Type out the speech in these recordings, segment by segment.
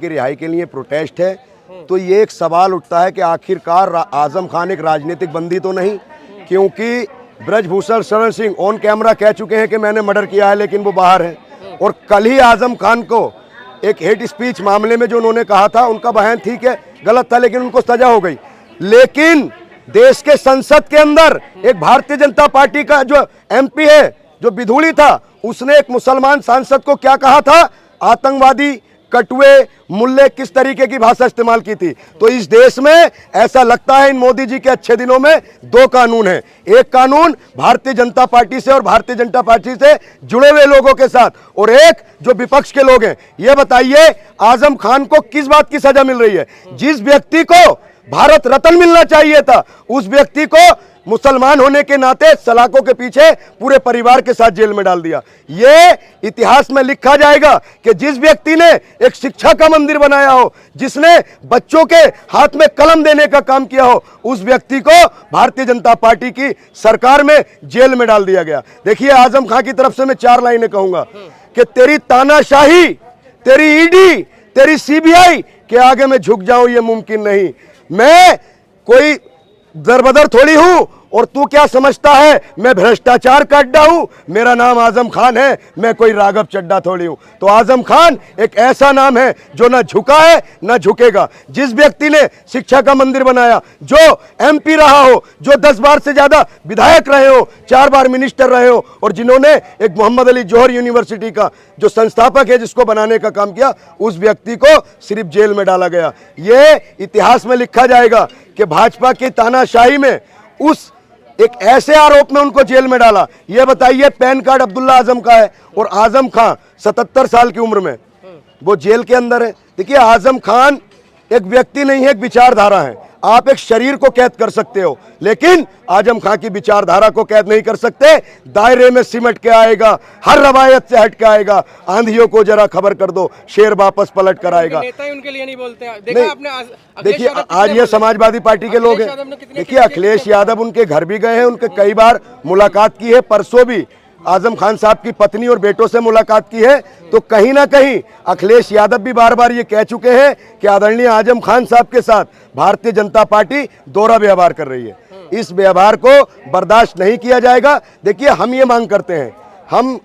की रिहाई के लिए प्रोटेस्ट है, तो ये एक सवाल उठता है कि आखिरकार आजम खान एक राजनीतिक बंदी तो नहीं, क्योंकि ब्रजभूषण शरण सिंह ऑन कैमरा कह चुके हैं कि मैंने मर्डर किया है, लेकिन वो बाहर है। और कल ही आजम खान को एक हेट स्पीच मामले में जो उन्होंने कहा था, उनका बयान ठीक है गलत था, लेकिन उनको सजा हो गई। लेकिन देश के संसद के अंदर एक भारतीय जनता पार्टी का जो एमपी है, जो बिधूड़ी था, उसने एक मुसलमान सांसद को क्या कहा था, आतंकवादी, कटुए, मुल्ले, किस तरीके की भाषा इस्तेमाल की थी। तो इस देश में ऐसा लगता है इन मोदी जी के अच्छे दिनों में दो कानून हैं, एक कानून भारतीय जनता पार्टी से और भारतीय जनता पार्टी से जुड़े हुए लोगों के साथ, और एक जो विपक्ष के लोग हैं। ये बताइए आजम खान को किस बात की सजा मिल रही है? जिस व्यक्ति को भारत रत्न मिलना चाहिए था, उस व्यक्ति को मुसलमान होने के नाते सलाखों के पीछे पूरे परिवार के साथ जेल में डाल दिया। ये इतिहास में लिखा जाएगा कि जिस व्यक्ति ने एक शिक्षा का मंदिर बनाया हो, जिसने बच्चों के हाथ में कलम देने का काम किया हो, उस व्यक्ति को भारतीय जनता पार्टी की सरकार में जेल में डाल दिया गया। देखिए आजम खान की तरफ से मैं 4 लाइनें कहूंगा कि तेरी तानाशाही, तेरी ईडी, तेरी सीबीआई के आगे मैं झुक जाऊं ये मुमकिन नहीं। मैं कोई दरबदर थोड़ी हूं, और तू क्या समझता है मैं भ्रष्टाचार का अड्डा हूं? मेरा नाम आजम खान है, मैं कोई राघव चड्डा थोड़ी हूं। तो आजम खान एक ऐसा नाम है जो ना झुका है ना झुकेगा। जिस व्यक्ति ने शिक्षा का मंदिर बनाया, जो एमपी रहा हो, जो 10 बार से ज्यादा विधायक रहे हो, 4 बार मिनिस्टर रहे हो, और जिन्होंने एक मोहम्मद अली जौहर यूनिवर्सिटी का जो संस्थापक है जिसको बनाने का काम किया, उस व्यक्ति को सिर्फ जेल में डाला गया। ये इतिहास में लिखा जाएगा कि भाजपा की तानाशाही में उस एक ऐसे आरोप में उनको जेल में डाला। ये बताइए पैन कार्ड अब्दुल्ला आजम का है और आजम खान 77 साल की उम्र में वो जेल के अंदर है। देखिए आजम खान एक व्यक्ति नहीं है, एक विचारधारा है। आप एक शरीर को कैद कर सकते हो, लेकिन आजम खान की विचारधारा को कैद नहीं कर सकते। दायरे में सिमट के आएगा, हर रवायत से हट के आएगा। आंधियों को जरा खबर कर दो, शेर वापस पलट कर आएगा। नेता ही उनके लिए नहीं बोलते हैं। देखा आपने देखिए आज ये समाजवादी पार्टी के लोग हैं। देखिए अखिलेश यादव उनके घर भी गए हैं, उनके कई बार मुलाकात की है। परसों भी आजम खान साहब की पत्नी और बेटों से मुलाकात की है। तो कहीं ना कहीं अखिलेश यादव भी बार बार ये कह चुके हैं कि आदरणीय आजम खान साहब के साथ भारतीय जनता पार्टी दोहरा व्यवहार कर रही है। इस व्यवहार को बर्दाश्त नहीं किया जाएगा। देखिए हम ये मांग करते हैं, हम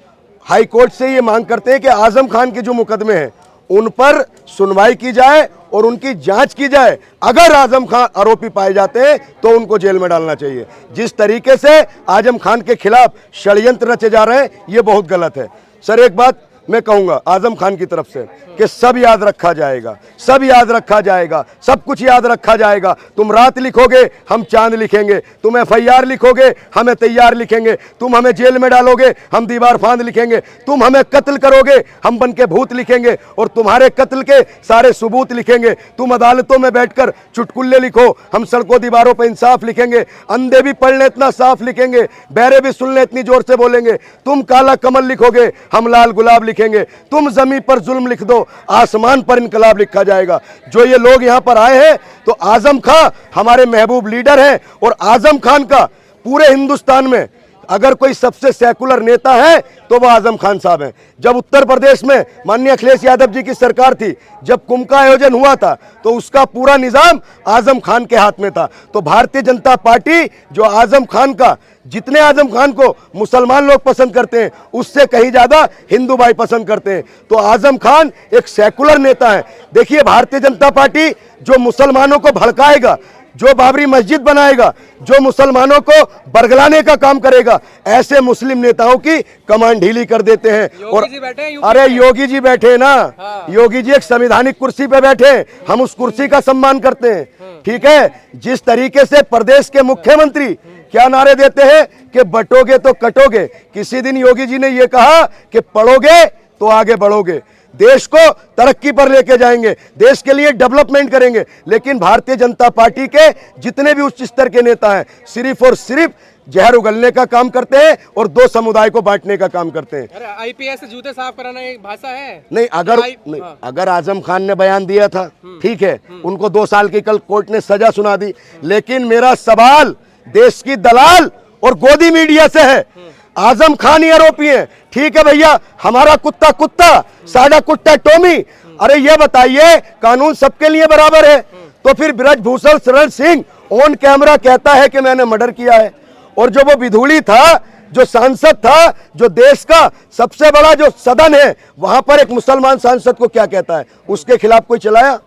हाई कोर्ट से ये मांग करते हैं कि आजम खान के जो मुकदमे हैं उन पर सुनवाई की जाए और उनकी जांच की जाए। अगर आजम खान आरोपी पाए जाते हैं तो उनको जेल में डालना चाहिए। जिस तरीके से आजम खान के खिलाफ षड्यंत्र रचे जा रहे हैं ये बहुत गलत है। सर एक बात मैं कहूंगा आजम खान की तरफ से कि सब याद रखा जाएगा, सब याद रखा जाएगा, सब कुछ याद रखा जाएगा। तुम रात लिखोगे हम चांद लिखेंगे, तुम FIR लिखोगे हमें तैयार लिखेंगे, तुम हमें जेल में डालोगे हम दीवार फांद लिखेंगे, तुम हमें कत्ल करोगे हम बन के भूत लिखेंगे और तुम्हारे कत्ल के सारे सबूत लिखेंगे। तुम अदालतों में बैठकर चुटकुल्ले लिखो, हम सड़कों दीवारों पर इंसाफ लिखेंगे। अंधे भी पढ़ ले इतना साफ लिखेंगे, बहरे भी सुन ले इतनी जोर से बोलेंगे। तुम काला कमल लिखोगे हम लाल गुलाब लिखेंगे। तुम जमीन पर जुल्म लिख दो, आसमान पर इनकलाब लिखा जाएगा। जो ये लोग यहां पर आए हैं तो आजम खान हमारे महबूब लीडर हैं, और आजम खान का पूरे हिंदुस्तान में अगर कोई सबसे सेकुलर नेता है तो वो आजम खान साहब हैं। जब उत्तर प्रदेश में माननीय अखिलेश यादव जी की सरकार थी, जब कुंभ का आयोजन हुआ था तो उसका पूरा निजाम आजम खान के हाथ में था। तो भारतीय जनता पार्टी जो आजम खान का, जितने आजम खान को मुसलमान लोग पसंद करते हैं उससे कहीं ज्यादा हिंदू भाई पसंद करते हैं। तो आजम खान एक सेकुलर नेता है। देखिए भारतीय जनता पार्टी जो मुसलमानों को भड़काएगा, जो बाबरी मस्जिद बनाएगा, जो मुसलमानों को बरगलाने का काम करेगा, ऐसे मुस्लिम नेताओं की कमान ढीली कर देते हैं। और अरे योगी जी बैठे ना, योगी जी एक संवैधानिक कुर्सी पे बैठे, हम उस कुर्सी का सम्मान करते हैं। ठीक है, जिस तरीके से प्रदेश के मुख्यमंत्री क्या नारे देते हैं कि बटोगे तो कटोगे। किसी दिन योगी जी ने यह कहा कि पढ़ोगे तो आगे बढ़ोगे, देश को तरक्की पर लेके जाएंगे, देश के लिए डेवलपमेंट करेंगे। लेकिन भारतीय जनता पार्टी के जितने भी उच्च स्तर के नेता हैं सिर्फ और सिर्फ जहर उगलने का काम करते हैं और दो समुदाय को बांटने का काम करते हैं। अरे IPS से जूते साफ कराना एक भाषा है? नहीं, अगर आजम खान ने बयान दिया था ठीक है, उनको 2 साल की कल कोर्ट ने सजा सुना दी। लेकिन मेरा सवाल देश की दलाल और गोदी मीडिया से है। आजम खान ही आरोपी है, ठीक है भैया, हमारा कुत्ता कुत्ता, साडा कुत्ता टोमी, अरे ये बताइए, कानून सबके लिए बराबर है, तो फिर ब्रजभूषण शरण सिंह ऑन कैमरा कहता है कि मैंने मर्डर किया है, और जो वो विधूड़ी था, जो सांसद था, जो देश का सबसे बड़ा जो सदन है, वहां पर एक मुसलमान सांसद को क्या कहता है, उसके खिलाफ कोई चलाया?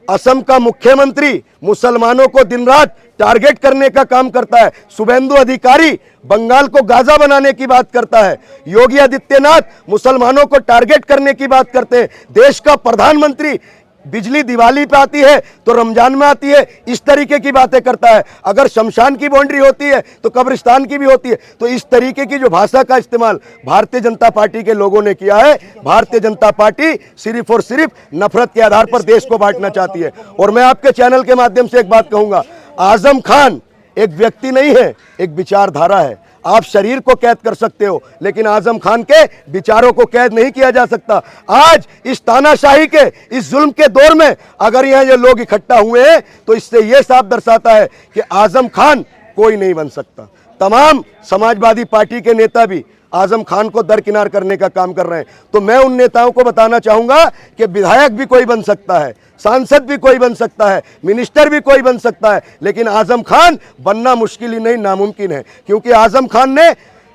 असम का मुख्यमंत्री मुसलमानों को दिन रात टारगेट करने का काम करता है। शुभेंदु अधिकारी बंगाल को गाजा बनाने की बात करता है। योगी आदित्यनाथ मुसलमानों को टारगेट करने की बात करते हैं। देश का प्रधानमंत्री बिजली दिवाली पे आती है तो रमजान में आती है, इस तरीके की बातें करता है। अगर शमशान की बाउंड्री होती है तो कब्रिस्तान की भी होती है। तो इस तरीके की जो भाषा का इस्तेमाल भारतीय जनता पार्टी के लोगों ने किया है, भारतीय जनता पार्टी सिर्फ और सिर्फ नफरत के आधार पर देश को बांटना चाहती है। और मैं आपके चैनल के माध्यम से एक बात कहूंगा, आजम खान एक व्यक्ति नहीं है, एक विचारधारा है। आप शरीर को कैद कर सकते हो, लेकिन आजम खान के विचारों को कैद नहीं किया जा सकता। आज इस तानाशाही के, इस जुल्म के दौर में अगर यहाँ ये लोग इकट्ठा हुए हैं तो इससे ये साफ दर्शाता है कि आजम खान कोई नहीं बन सकता। तमाम समाजवादी पार्टी के नेता भी आजम खान को दरकिनार करने का काम कर रहे हैं। तो मैं उन नेताओं को बताना चाहूंगा कि विधायक भी कोई बन सकता है, सांसद भी कोई बन सकता है, मिनिस्टर भी कोई बन सकता है, लेकिन आजम खान बनना मुश्किल ही नहीं, नामुमकिन है। क्योंकि आजम खान ने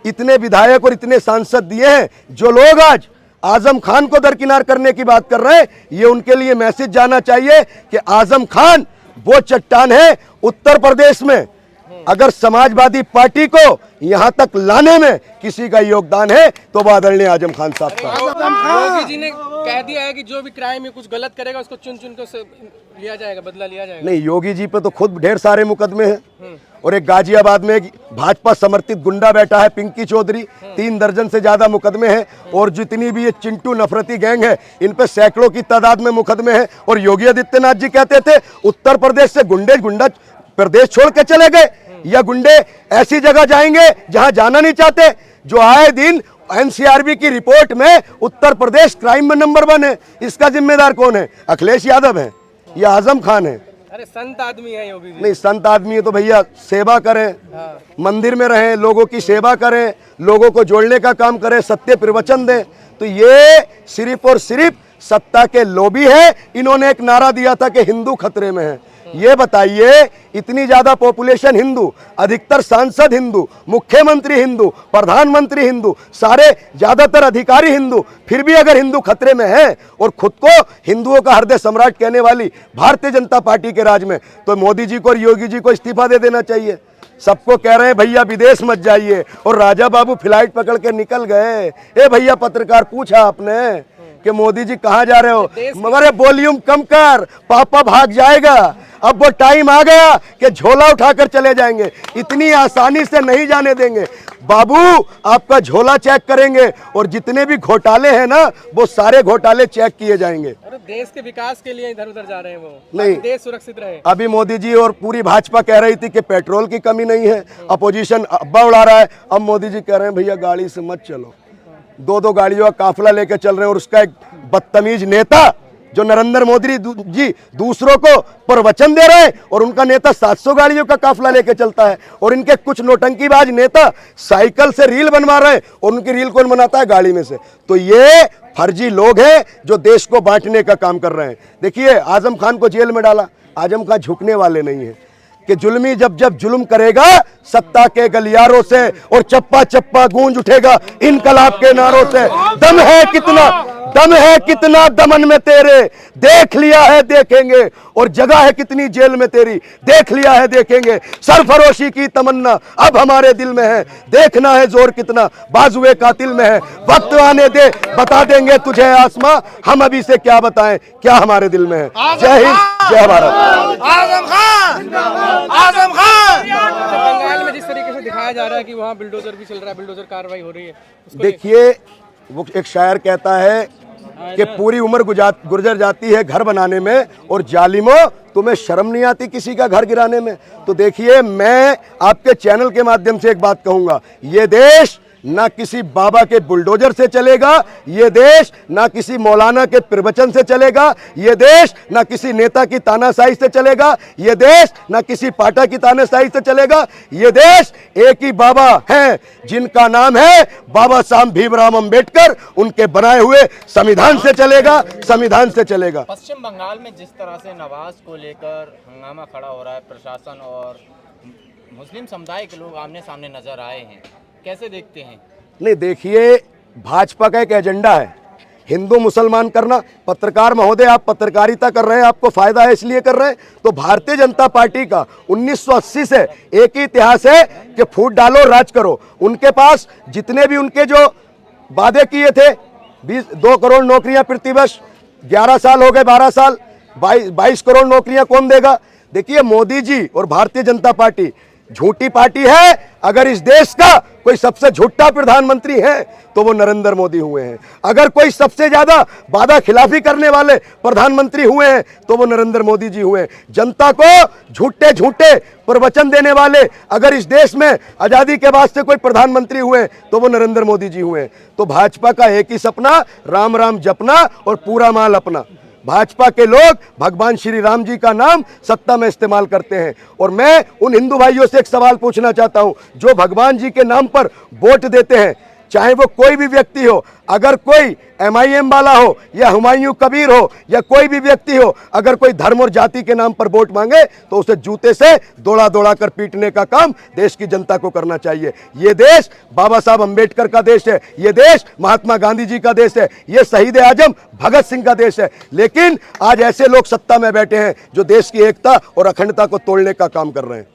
इतने विधायक और इतने सांसद दिए हैं। जो लोग आज आजम खान को दरकिनार करने की बात कर रहे हैं, ये उनके लिए मैसेज जाना चाहिए कि आजम खान वो चट्टान है उत्तर प्रदेश में। अगर समाजवादी पार्टी को यहां तक लाने में किसी का योगदान है तो वो आदरणीय आजम खान साहब का। योगी जी ने कह दिया है कि जो भी क्राइम में कुछ गलत करेगा उसको चुन चुन के लिया जाएगा, बदला लिया जाएगा। नहीं, योगी जी पे तो खुद ढेर सारे मुकदमे हैं। और एक गाजियाबाद में एक भाजपा समर्थित गुंडा बैठा है पिंकी चौधरी, 3 दर्जन से ज्यादा मुकदमे हैं। और जितनी भी ये चिंटू नफरती गैंग है, इन पे सैकड़ों की तादाद में मुकदमे हैं। और योगी आदित्यनाथ जी कहते थे उत्तर प्रदेश से गुंडा प्रदेश छोड़ के चले गए, या गुंडे ऐसी जगह जाएंगे जहां जाना नहीं चाहते। जो आए दिन एनसीआरबी की रिपोर्ट में उत्तर प्रदेश क्राइम में नंबर 1 है, इसका जिम्मेदार कौन है? अखिलेश यादव है या आजम खान है? अरे संत आदमी है योगी जी। नहीं, संत आदमी है तो भैया सेवा करें, मंदिर में रहें, लोगों की सेवा करें, लोगों को जोड़ने का काम करें, सत्य प्रवचन दें। तो ये सिर्फ और सिर्फ सत्ता के लोभी है। इन्होंने एक नारा दिया था कि हिंदू खतरे में है। ये बताइए, इतनी ज्यादा पॉपुलेशन हिंदू, अधिकतर सांसद हिंदू, मुख्यमंत्री हिंदू, प्रधानमंत्री हिंदू, सारे ज्यादातर अधिकारी हिंदू, फिर भी अगर हिंदू खतरे में है और खुद को हिंदुओं का हृदय सम्राट कहने वाली भारतीय जनता पार्टी के राज में, तो मोदी जी को और योगी जी को इस्तीफा दे देना चाहिए। सबको कह रहे हैं भैया विदेश मत जाइए, और राजा बाबू फ्लाइट पकड़ के निकल गए। ए भैया पत्रकार, पूछा आपने कि मोदी जी कहाँ जा रहे हो? मगर वॉल्यूम कम कर, पापा भाग जाएगा। अब वो टाइम आ गया कि झोला उठाकर चले जाएंगे, इतनी आसानी से नहीं जाने देंगे। बाबू आपका झोला चेक करेंगे, और जितने भी घोटाले हैं ना, वो सारे घोटाले चेक किए जाएंगे। अरे देश के विकास के लिए इधर उधर जा रहे हैं वो, नहीं, देश सुरक्षित रहे। अभी मोदी जी और पूरी भाजपा कह रही थी कि पेट्रोल की कमी नहीं है, अपोजिशन अब्बा उड़ा रहा है। अब मोदी जी कह रहे हैं भैया गाड़ी से मत चलो, 2-2 गाड़ियों का काफिला लेकर चल रहे हैं। और उसका एक बदतमीज नेता जो नरेंद्र मोदी जी दूसरों को प्रवचन दे रहे हैं, और उनका नेता 700 गाड़ियों का काफिला लेकर चलता है। और इनके कुछ नौटंकीबाज नेता साइकिल से रील बनवा रहे हैं, और उनकी रील कौन बनाता है? गाड़ी में से। तो ये फर्जी लोग हैं जो देश को बांटने का काम कर रहे हैं। देखिए, आजम खान को जेल में डाला, आजम खान झुकने वाले नहीं है कि जुल्मी जब जुल्म करेगा सत्ता के गलियारों से, और चप्पा चप्पा गूंज उठेगा इनकलाब के नारों से। दम है कितना दमन में तेरे, देख लिया है देखेंगे, और जगह है कितनी जेल में तेरी, देख लिया है देखेंगे। सरफरोशी की तमन्ना अब हमारे दिल में है, देखना है जोर कितना बाजुए कातिल में है। वक्त आने दे, बता देंगे तुझे आसमां, हम अभी से क्या बताएं क्या हमारे दिल में है। जय हिंद, जय भारत। आजम खान, आजम खान। बंगाल में जिस तरीके से दिखाया जा रहा है कि वहाँ बुलडोजर भी चल रहा है, बुलडोजर कार्रवाई हो रही है, देखिए, वो एक शायर कहता है कि पूरी उम्र गुजर जाती है घर बनाने में, और जालिमों तुम्हें शर्म नहीं आती किसी का घर गिराने में। तो देखिए, मैं आपके चैनल के माध्यम से एक बात कहूंगा, ये देश ना किसी बाबा के बुलडोजर से चलेगा ये देश, ना किसी मौलाना के प्रवचन से चलेगा ये देश, ना किसी नेता की तानाशाही से चलेगा ये देश, ना किसी पाटा की तानाशाही से चलेगा ये देश। एक ही बाबा हैं जिनका नाम है बाबा साहब भीमराव अंबेडकर, उनके बनाए हुए संविधान से चलेगा, संविधान से चलेगा। पश्चिम बंगाल में जिस तरह से नवाज को लेकर हंगामा खड़ा हो रहा है, प्रशासन और मुस्लिम समुदाय के लोग आमने सामने नजर आए हैं, कैसे देखते हैं? नहीं देखिए, भाजपा का एक एजेंडा है हिंदू मुसलमान करना। पत्रकार महोदय, आप पत्रकारिता कर रहे हैं, आपको फायदा है इसलिए कर रहे हैं। तो भारतीय जनता पार्टी का 1980 से एक ही इतिहास है कि फूट डालो राज करो। उनके पास जितने भी उनके जो वादे किए थे, 2 करोड़ नौकरियां प्रतिवर्ष, 11 साल हो गए, 12 साल, 22 करोड़ नौकरियां कौन देगा? देखिए, मोदी जी और भारतीय जनता पार्टी झूठी पार्टी है। अगर इस देश का कोई सबसे झूठा प्रधानमंत्री है तो वो नरेंद्र मोदी हुए हैं। अगर कोई सबसे ज्यादा वादा खिलाफी करने वाले प्रधानमंत्री हुए हैं तो वो नरेंद्र मोदी जी हुए हैं। जनता को झूठे झूठे प्रवचन देने वाले अगर इस देश में आजादी के बाद से कोई प्रधानमंत्री हुए तो वो नरेंद्र मोदी जी हुए हैं। तो भाजपा का एक ही सपना, राम राम जपना और पूरा माल अपना। भाजपा के लोग भगवान श्री राम जी का नाम सत्ता में इस्तेमाल करते हैं। और मैं उन हिंदू भाइयों से एक सवाल पूछना चाहता हूं जो भगवान जी के नाम पर वोट देते हैं, चाहे वो कोई भी व्यक्ति हो, अगर कोई MIM वाला हो या हुमायूं कबीर हो या कोई भी व्यक्ति हो, अगर कोई धर्म और जाति के नाम पर वोट मांगे तो उसे जूते से दौड़ा दौड़ा कर पीटने का काम देश की जनता को करना चाहिए। ये देश बाबा साहब अंबेडकर का देश है, ये देश महात्मा गांधी जी का देश है, ये शहीद आजम भगत सिंह का देश है। लेकिन आज ऐसे लोग सत्ता में बैठे हैं जो देश की एकता और अखंडता को तोड़ने का काम कर रहे हैं।